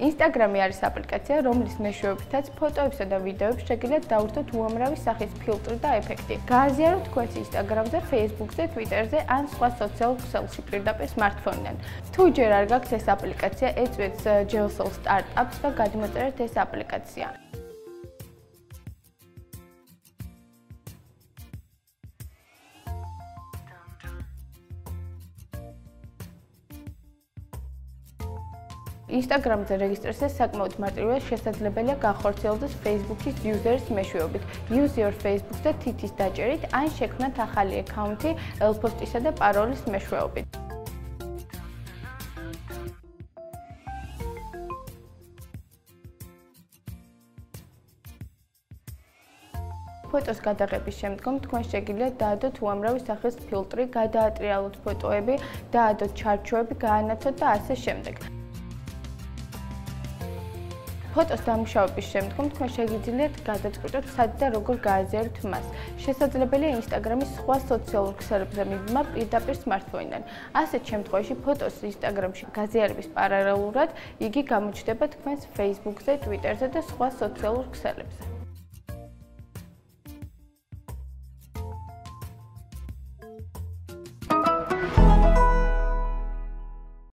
Instagram-ი არის აპლიკაცია, რომლის მეშვეობითაც ფოტოებსა და ვიდეოებს შეგიძლიათ დაურთოთ უამრავი სახის ფილტრი და ეფექტი. გააზიაროთ თქვენს Instagram-ზე, Facebook-ზე, Twitter-ზე ან სხვა სოციალურ ქსელში პირდაპირ smartphone-დან. თუ ჯერ არ გაქვთ ეს აპლიკაცია, ეწვიეთ Geosol Startups და გადმოწერეთ ეს აპლიკაცია. Instagram-ზე რეგისტრაცია საკმაოდ მარტივია, შესაძლებელია განხორციელდეს Facebook-ის user-ის მეშვეობით. Use your Facebook-ზე თითის დაჭერით ან შექმნათ ახალი აკაუნთი ელფოსტისა და პაროლის მეშვეობით. ფოტოს გადაღების შემდგომ თქვენ შეგიძლიათ დაადოთ უამრავი სახის ფილტრი, გადაატრიალოთ ფოტოები, დაადოთ ჩარჩოები, გაანათოთ და ასე შემდეგ. ფოტოს დამუშავების შემდგომ თქვენ შეგიძლიათ გადაწყვიტოთ სად და როგორ გააზიაროთ მას. შესაძლებელია Instagram-ის სხვა სოციალურ ქსელებზე მიბმა პირდაპირ smartphone-დან. ასეთ შემთხვევაში ფოტოს Instagram-ში გაზიარების პარალელურად იგი გამოჩნდება თქვენს Facebook-ზე, Twitter-ზე და სხვა სოციალურ ქსელებზე.